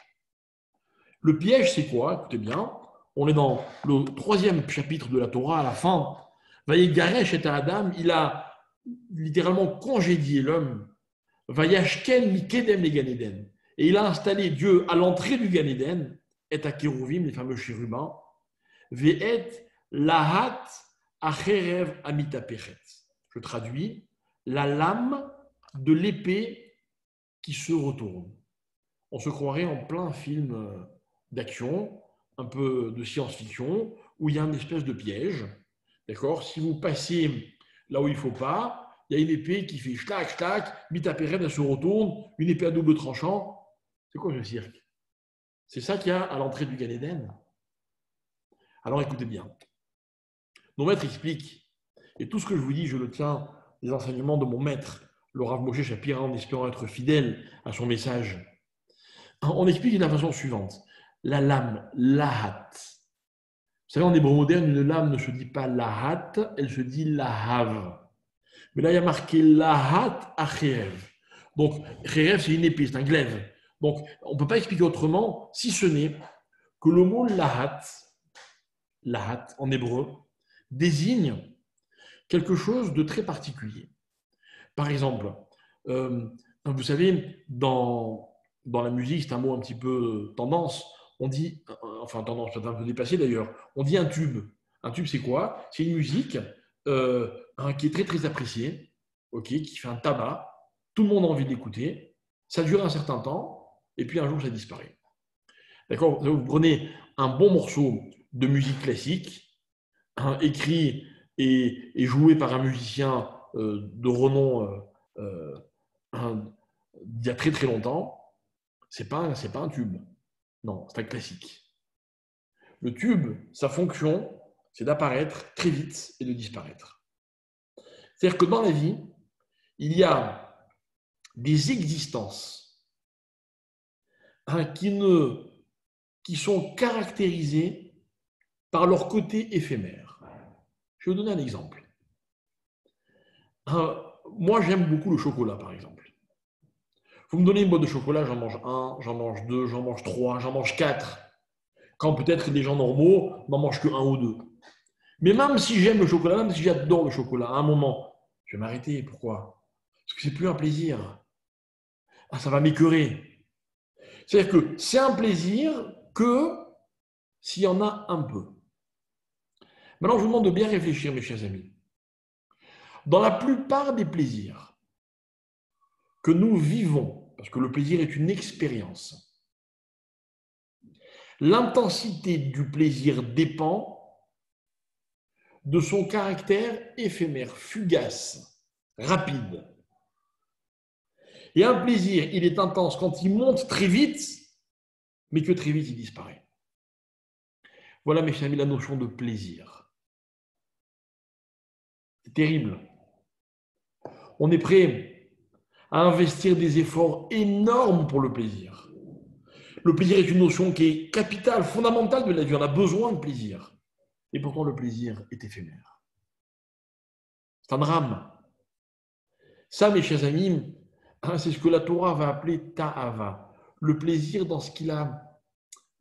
Speaker 1: Le piège, c'est quoi? Écoutez bien, on est dans le 3e chapitre de la Torah, à la fin. Vayegaresh et Adam, il a littéralement congédié l'homme. Vayashken mikedem le Gan Eden. Et il a installé Dieu à l'entrée du Gan Eden, et à Kérouvim, les fameux chérubins, ve'et lahat acherev amitapechet. Je traduis, la lame de l'épée qui se retourne. On se croirait en plein film d'action, un peu de science-fiction, où il y a une espèce de piège. D'accord? Si vous passez là où il ne faut pas, il y a une épée qui fait chlac, chlac, mitapechet, elle se retourne, une épée à double tranchant. C'est quoi ce cirque? C'est ça qu'il y a à l'entrée du Gan Eden. Alors écoutez bien. Nos maîtres expliquent, et tout ce que je vous dis, je le tiens des enseignements de mon maître, le Rav Moshe Shapira, en espérant être fidèle à son message. On explique de la façon suivante. La lame, lahat. Vous savez, en hébreu moderne, une lame ne se dit pas lahat, elle se dit lahav. Mais là, il y a marqué lahat acherev. Donc, acherev, c'est une épée, c'est un glaive. Donc, on ne peut pas expliquer autrement, si ce n'est que le mot lahat en hébreu, désigne quelque chose de très particulier. Par exemple, vous savez, dans la musique, c'est un mot un petit peu tendance, on dit, enfin tendance, peut-être un peu dépassé d'ailleurs, on dit un tube. Un tube, c'est quoi? C'est une musique qui est très très appréciée, okay, qui fait un tabac, tout le monde a envie d'écouter, ça dure un certain temps, et puis un jour ça disparaît. D'accord? Vous prenez un bon morceau de musique classique, écrit et joué par un musicien de renom il y a très très longtemps, c'est pas un tube. Non, c'est un classique. Le tube, sa fonction, c'est d'apparaître très vite et de disparaître. C'est-à-dire que dans la vie, il y a des existences qui sont caractérisées par leur côté éphémère. Je vais vous donner un exemple. Moi, j'aime beaucoup le chocolat, par exemple. Vous me donnez une boîte de chocolat, j'en mange un, j'en mange deux, j'en mange trois, j'en mange quatre. Quand peut-être les gens normaux n'en mangent que un ou deux. Mais même si j'aime le chocolat, même si j'adore le chocolat, à un moment, je vais m'arrêter. Pourquoi? Parce que c'est plus un plaisir. Ah, ça va m'écœurer. C'est-à-dire que c'est un plaisir que s'il y en a un peu. Maintenant, je vous demande de bien réfléchir, mes chers amis. Dans la plupart des plaisirs que nous vivons, parce que le plaisir est une expérience, l'intensité du plaisir dépend de son caractère éphémère, fugace, rapide. Et un plaisir, il est intense quand il monte très vite, mais que très vite il disparaît. Voilà, mes chers amis, la notion de plaisir. C'est terrible. On est prêt à investir des efforts énormes pour le plaisir. Le plaisir est une notion qui est capitale, fondamentale de la vie. On a besoin de plaisir. Et pourtant, le plaisir est éphémère. C'est un drame. Ça, mes chers amis, c'est ce que la Torah va appeler ta'ava, le plaisir dans ce qu'il a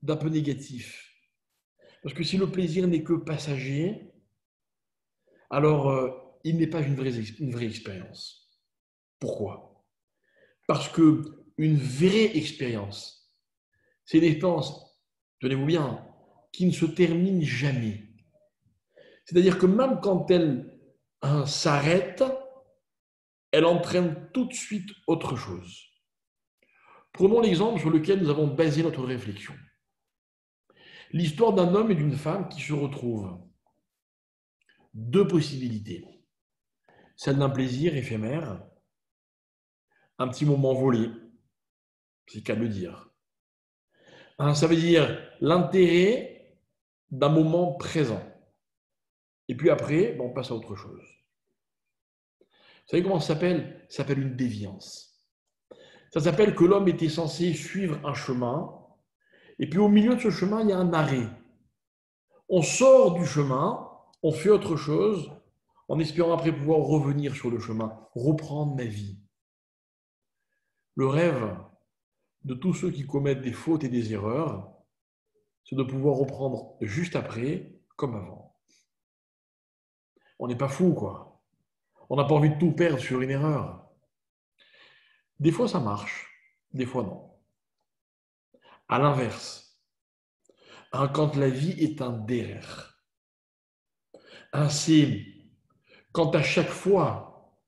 Speaker 1: d'un peu négatif. Parce que si le plaisir n'est que passager, alors il n'est pas une vraie expérience. Pourquoi? Parce que une vraie expérience, c'est une expérience, tenez-vous bien, qui ne se termine jamais. C'est-à-dire que même quand elle s'arrête, elle entraîne tout de suite autre chose. Prenons l'exemple sur lequel nous avons basé notre réflexion. L'histoire d'un homme et d'une femme qui se retrouvent. Deux possibilités. Celle d'un plaisir éphémère, un petit moment volé, c'est qu'à le dire. Ça veut dire l'intérêt d'un moment présent. Et puis après, on passe à autre chose. Vous savez comment ça s'appelle? Ça s'appelle une déviance. Ça s'appelle que l'homme était censé suivre un chemin, et puis au milieu de ce chemin, il y a un arrêt. On sort du chemin, on fait autre chose, en espérant après pouvoir revenir sur le chemin, reprendre ma vie. Le rêve de tous ceux qui commettent des fautes et des erreurs, c'est de pouvoir reprendre juste après, comme avant. On n'est pas fou, quoi. On n'a pas envie de tout perdre sur une erreur. Des fois, ça marche, des fois, non. À l'inverse, quand la vie est un derrière, c'est quand à chaque fois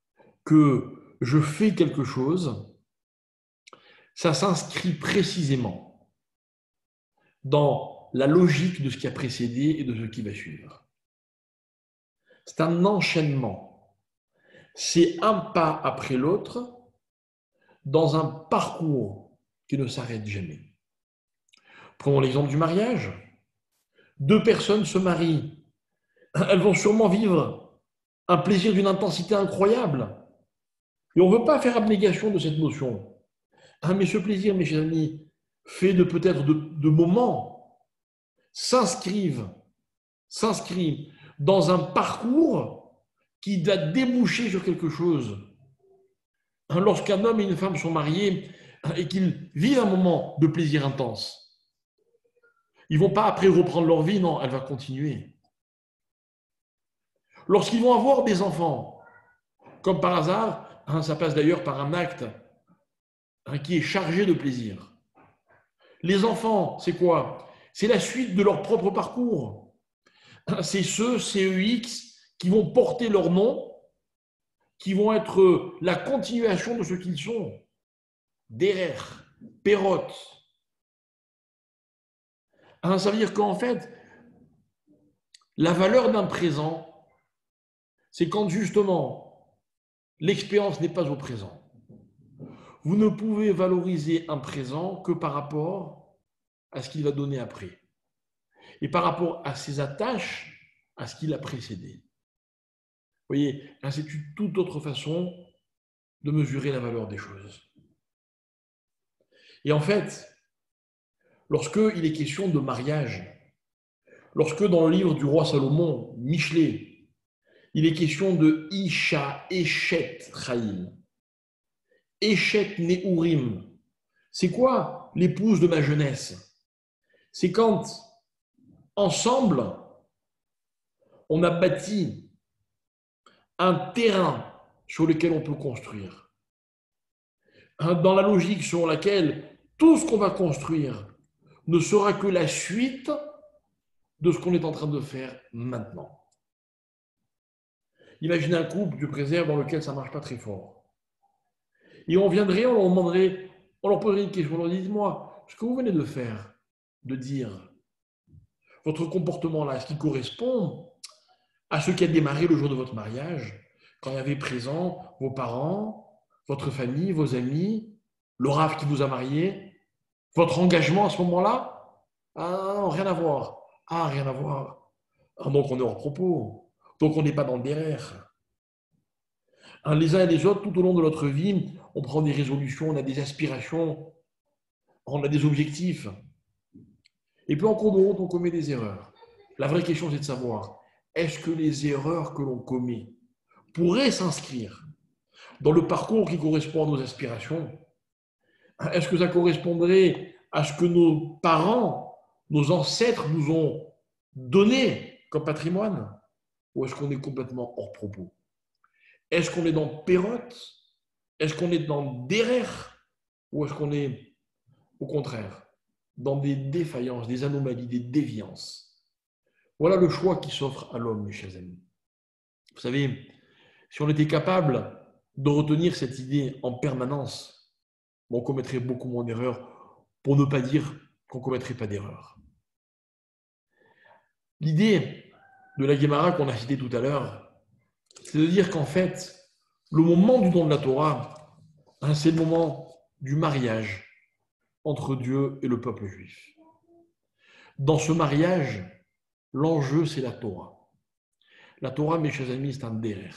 Speaker 1: que je fais quelque chose, ça s'inscrit précisément dans la logique de ce qui a précédé et de ce qui va suivre. C'est un enchaînement. C'est un pas après l'autre dans un parcours qui ne s'arrête jamais. Prenons l'exemple du mariage. Deux personnes se marient. Elles vont sûrement vivre un plaisir d'une intensité incroyable. Et on ne veut pas faire abnégation de cette notion. Mais ce plaisir, mes chers amis, fait de peut-être de moments, s'inscrivent dans un parcours qui va déboucher sur quelque chose. Lorsqu'un homme et une femme sont mariés et qu'ils vivent un moment de plaisir intense, ils ne vont pas après reprendre leur vie, non, elle va continuer. Lorsqu'ils vont avoir des enfants, comme par hasard, ça passe d'ailleurs par un acte qui est chargé de plaisir. Les enfants, c'est quoi? C'est la suite de leur propre parcours. C'est ceux, CEX, qui vont porter leur nom, qui vont être la continuation de ce qu'ils sont. Derer, Perrot. Ça veut dire qu'en fait, la valeur d'un présent, c'est quand justement l'expérience n'est pas au présent. Vous ne pouvez valoriser un présent que par rapport à ce qu'il va donner après. Et par rapport à ses attaches, à ce qu'il a précédé. Vous voyez, c'est une toute autre façon de mesurer la valeur des choses. Et en fait, lorsqu'il est question de mariage, lorsque dans le livre du roi Salomon, Michelet, il est question de Isha Eshet Chaim, Eshet Neurim, c'est quoi l'épouse de ma jeunesse? C'est quand, ensemble, on a bâti un terrain sur lequel on peut construire. Dans la logique selon laquelle tout ce qu'on va construire ne sera que la suite de ce qu'on est en train de faire maintenant. Imaginez un couple, Dieu préserve, dans lequel ça ne marche pas très fort. Et on viendrait, on leur demanderait, on leur poserait une question, on leur dit, dites-moi, ce que vous venez de faire, de dire, votre comportement là, est-ce qu'il correspond à ce qui a démarré le jour de votre mariage, quand il y avait présent vos parents, votre famille, vos amis, le rave qui vous a marié, votre engagement à ce moment-là? Ah non, rien à voir. Ah, rien à voir. Donc on est hors propos. Donc on n'est pas dans le derrière. Les uns et les autres, tout au long de notre vie, on prend des résolutions, on a des aspirations, on a des objectifs. Et puis en cours de route, on commet des erreurs. La vraie question, c'est de savoir, est-ce que les erreurs que l'on commet pourrait s'inscrire dans le parcours qui correspond à nos aspirations? Est-ce que ça correspondrait à ce que nos parents, nos ancêtres nous ont donné comme patrimoine? Ou est-ce qu'on est complètement hors propos? Est-ce qu'on est dans Pérotte? Est-ce qu'on est dans Derer? Ou est-ce qu'on est, au contraire, dans des défaillances, des anomalies, des déviances? Voilà le choix qui s'offre à l'homme, mes chers amis. Vous savez, si on était capable de retenir cette idée en permanence, on commettrait beaucoup moins d'erreurs, pour ne pas dire qu'on ne commettrait pas d'erreurs. L'idée de la Guémara qu'on a citée tout à l'heure, c'est de dire qu'en fait, le moment du don de la Torah, c'est le moment du mariage entre Dieu et le peuple juif. Dans ce mariage, l'enjeu, c'est la Torah. La Torah, mes chers amis, c'est un derer,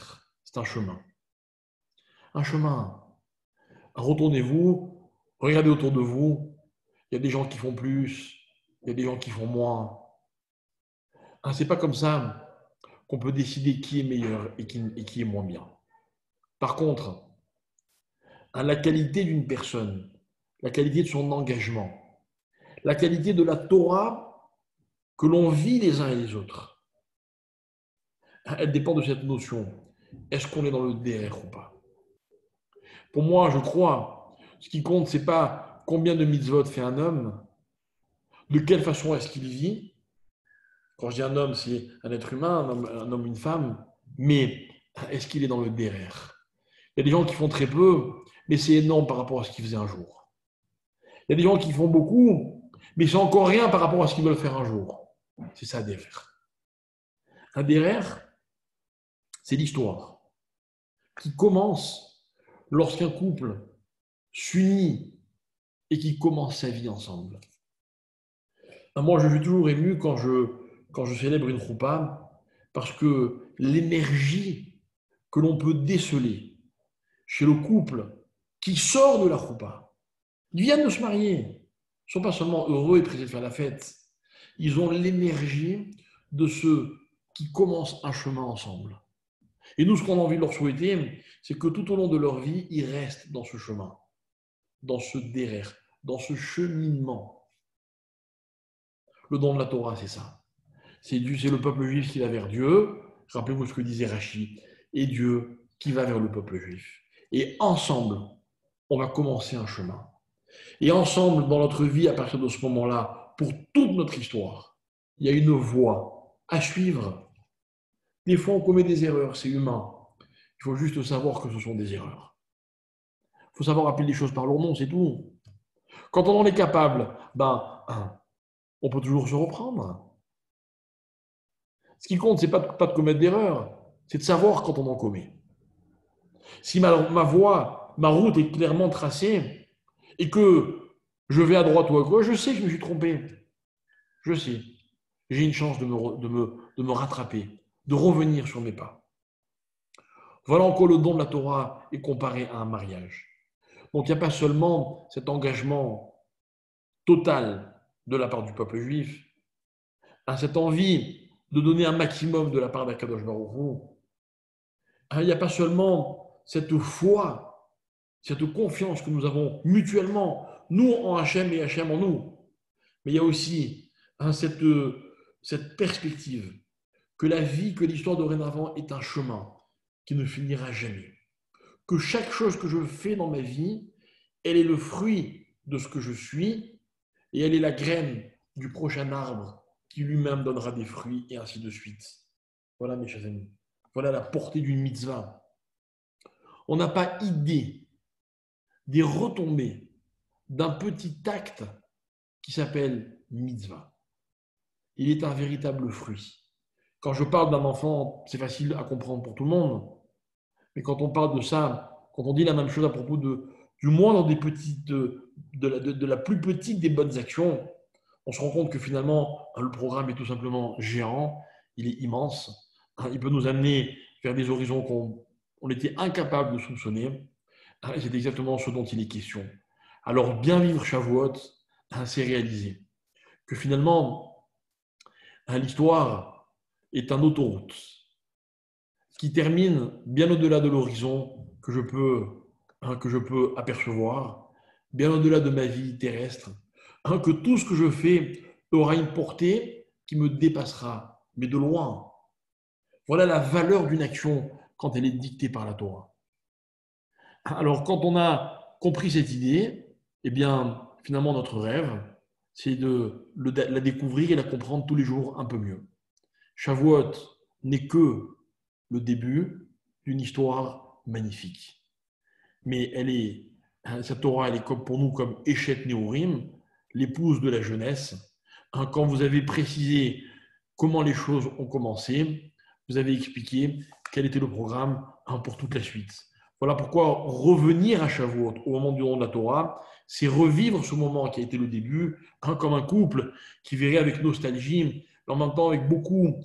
Speaker 1: c'est un chemin. Un chemin. Retournez-vous, regardez autour de vous, il y a des gens qui font plus, il y a des gens qui font moins. C'est pas comme ça qu'on peut décider qui est meilleur et qui est moins bien. Par contre, la qualité d'une personne, la qualité de son engagement, la qualité de la Torah que l'on vit les uns et les autres, elle dépend de cette notion. Est-ce qu'on est dans le derrière ou pas? Pour moi, je crois, ce qui compte, ce n'est pas combien de mitzvot fait un homme, de quelle façon est-ce qu'il vit. Quand je dis un homme, c'est un être humain, un homme, une femme, mais est-ce qu'il est dans le derrière? Il y a des gens qui font très peu, mais c'est énorme par rapport à ce qu'ils faisaient un jour. Il y a des gens qui font beaucoup, mais c'est encore rien par rapport à ce qu'ils veulent faire un jour. C'est ça, derrière. Un derrière, c'est l'histoire qui commence lorsqu'un couple s'unit et qui commence sa vie ensemble. Moi, je suis toujours ému quand je célèbre une choupa, parce que l'énergie que l'on peut déceler chez le couple qui sort de la choupa, ils viennent de se marier, ils ne sont pas seulement heureux et pressés de faire la fête, ils ont l'énergie de ceux qui commencent un chemin ensemble. Et nous, ce qu'on a envie de leur souhaiter, c'est que tout au long de leur vie, ils restent dans ce chemin, dans ce derrière, dans ce cheminement. Le don de la Torah, c'est ça. C'est le peuple juif qui va vers Dieu. Rappelez-vous ce que disait Rachi. Et Dieu qui va vers le peuple juif. Et ensemble, on va commencer un chemin. Et ensemble, dans notre vie, à partir de ce moment-là, pour toute notre histoire, il y a une voie à suivre. Des fois, on commet des erreurs, c'est humain. Il faut juste savoir que ce sont des erreurs. Il faut savoir appeler les choses par leur nom, c'est tout. Quand on en est capable, on peut toujours se reprendre. Ce qui compte, ce n'est pas de commettre d'erreurs, c'est de savoir quand on en commet. Si ma voie, ma route est clairement tracée et que je vais à droite ou à gauche, je sais que je me suis trompé. Je sais. J'ai une chance de me rattraper, de revenir sur mes pas. Voilà en quoi le don de la Torah est comparé à un mariage. Donc il n'y a pas seulement cet engagement total de la part du peuple juif, cette envie de donner un maximum de la part d'Akadosh Baruch Hu. Il n'y a pas seulement cette foi, cette confiance que nous avons mutuellement, nous en Hachem et Hachem en nous, mais il y a aussi cette perspective que la vie, que l'histoire dorénavant est un chemin qui ne finira jamais. Que chaque chose que je fais dans ma vie, elle est le fruit de ce que je suis et elle est la graine du prochain arbre qui lui-même donnera des fruits et ainsi de suite. Voilà mes chers amis. Voilà la portée d'une mitzvah. On n'a pas idée des retombées d'un petit acte qui s'appelle mitzvah. Il est un véritable fruit. Quand je parle d'un enfant, c'est facile à comprendre pour tout le monde. Mais quand on parle de ça, quand on dit la même chose à propos du moindre des petites, de la plus petite des bonnes actions, on se rend compte que finalement, le programme est tout simplement géant, il est immense, il peut nous amener vers des horizons qu'on était incapable de soupçonner. C'est exactement ce dont il est question. Alors, bien vivre Shavuot, c'est réaliser que finalement, l'histoire est une autoroute qui termine bien au-delà de l'horizon que je peux apercevoir, bien au-delà de ma vie terrestre, que tout ce que je fais aura une portée qui me dépassera, mais de loin. Voilà la valeur d'une action quand elle est dictée par la Torah. Alors, quand on a compris cette idée, eh bien, finalement, notre rêve, c'est de la découvrir et la comprendre tous les jours un peu mieux. Shavuot n'est que le début d'une histoire magnifique. Mais cette Torah, elle est comme, pour nous comme Eshet Nehorim, l'épouse de la jeunesse. Quand vous avez précisé comment les choses ont commencé, vous avez expliqué quel était le programme pour toute la suite. Voilà pourquoi revenir à Shavuot au moment du don de la Torah, c'est revivre ce moment qui a été le début, comme un couple qui verrait avec nostalgie, en même temps avec beaucoup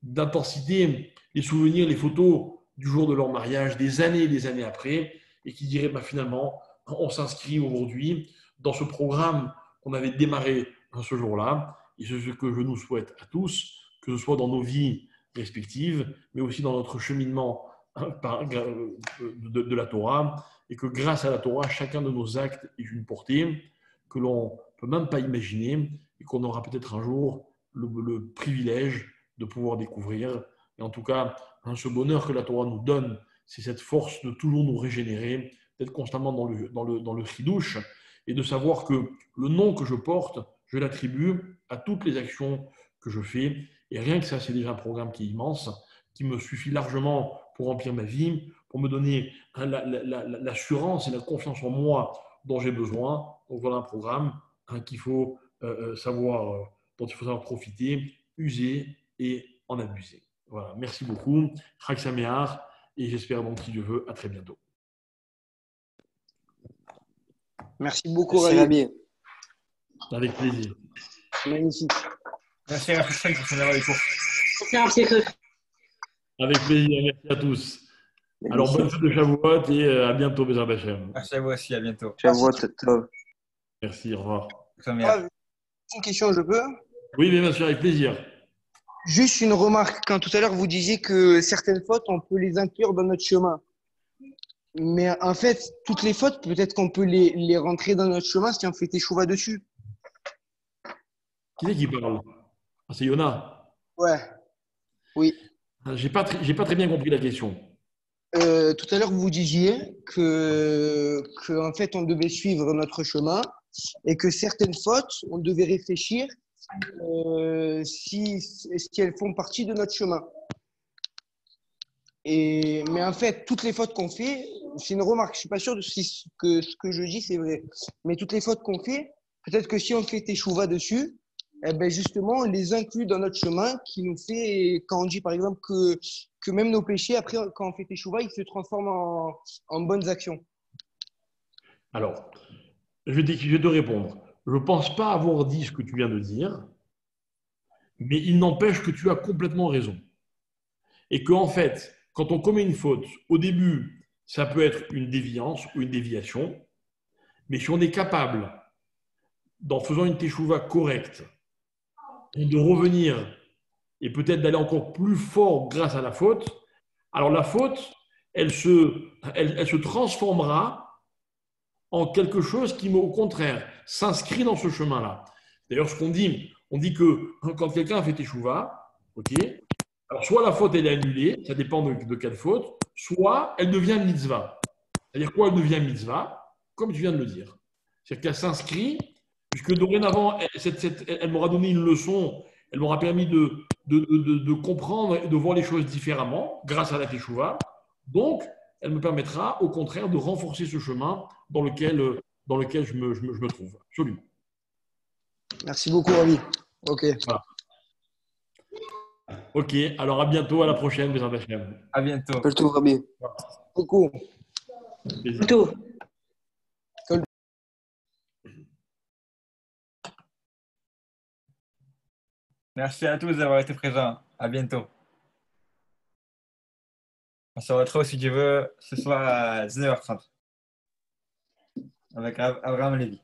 Speaker 1: d'intensité, les souvenirs, les photos du jour de leur mariage, des années et des années après, et qui dirait finalement, on s'inscrit aujourd'hui dans ce programme qu'on avait démarré ce jour-là, et c'est ce que je nous souhaite à tous, que ce soit dans nos vies respectives, mais aussi dans notre cheminement de la Torah, et que grâce à la Torah, chacun de nos actes est une portée que l'on ne peut même pas imaginer, et qu'on aura peut-être un jour le privilège de pouvoir découvrir. Et en tout cas, ce bonheur que la Torah nous donne, c'est cette force de toujours nous régénérer, d'être constamment dans le chidouche, et de savoir que le nom que je porte, je l'attribue à toutes les actions que je fais. Et rien que ça, c'est déjà un programme qui est immense, qui me suffit largement pour remplir ma vie, pour me donner l'assurance et la confiance en moi dont j'ai besoin. Donc voilà un programme qu'il faut dont il faut savoir profiter, user et en abuser. Voilà, merci beaucoup. Chag Sameach, et j'espère donc, si Dieu veut, à très bientôt.
Speaker 2: Merci beaucoup,
Speaker 3: Merci,
Speaker 2: Rabbi.
Speaker 3: Rabbi.
Speaker 1: Avec plaisir.
Speaker 2: Magnifique.
Speaker 4: Merci, Raphaël, pour son les cours.
Speaker 1: Avec plaisir, merci à tous.
Speaker 3: Magnifique.
Speaker 1: Alors, bonne fête de Shavuot et à bientôt, Bézard Bachem.
Speaker 4: Merci à vous aussi, à bientôt.
Speaker 3: Shavuot Tov.
Speaker 1: Merci, au revoir.
Speaker 2: Une question, je peux?
Speaker 1: Oui, bien sûr, avec plaisir.
Speaker 2: Juste une remarque. Quand tout à l'heure, vous disiez que certaines fautes, on peut les inclure dans notre chemin. Mais en fait, toutes les fautes, peut-être qu'on peut les rentrer dans notre chemin si on fait teshuva dessus.
Speaker 1: Qui c'est qui parle? C'est Yona.
Speaker 2: Ouais. Oui.
Speaker 1: J'ai pas très bien compris la question.
Speaker 2: Tout à l'heure, vous disiez que en fait, on devait suivre notre chemin et que certaines fautes, on devait réfléchir si elles font partie de notre chemin. Mais en fait, toutes les fautes qu'on fait, c'est une remarque, je suis pas sûr de que ce que je dis, c'est vrai. Mais toutes les fautes qu'on fait, peut-être que si on fait teshuva dessus, eh ben justement, on les inclut dans notre chemin qui nous fait, quand on dit par exemple que même nos péchés, après, quand on fait teshuva, ils se transforment en bonnes actions.
Speaker 1: Alors, je vais te répondre. Je ne pense pas avoir dit ce que tu viens de dire, mais il n'empêche que tu as complètement raison. Et qu'en fait, quand on commet une faute, au début, ça peut être une déviance ou une déviation, mais si on est capable, en faisant une teshuva correcte, de revenir et peut-être d'aller encore plus fort grâce à la faute, alors la faute, elle se transformera en quelque chose qui, au contraire, s'inscrit dans ce chemin-là. D'ailleurs, ce qu'on dit, on dit que quand quelqu'un a fait teshuva, ok, alors soit la faute elle est annulée, ça dépend de quelle faute, soit elle devient mitzvah. C'est-à-dire quoi, elle devient mitzvah? Comme tu viens de le dire. C'est-à-dire qu'elle s'inscrit, puisque dorénavant, elle m'aura donné une leçon, elle m'aura permis de comprendre et de voir les choses différemment grâce à la teshuva. Donc, elle me permettra, au contraire, de renforcer ce chemin dans lequel je me trouve. Absolument.
Speaker 2: Merci beaucoup, Ravi. Ok.
Speaker 1: Voilà. Ok, alors à bientôt, à la prochaine, Bézard Bachem.
Speaker 4: À bientôt.
Speaker 3: Kol Tov, Rabbi.
Speaker 2: Beaucoup.
Speaker 1: Bientôt.
Speaker 4: Merci à tous d'avoir été présents. À bientôt. On se retrouve, si tu veux, ce soir à 19h30 avec Abraham Lévy.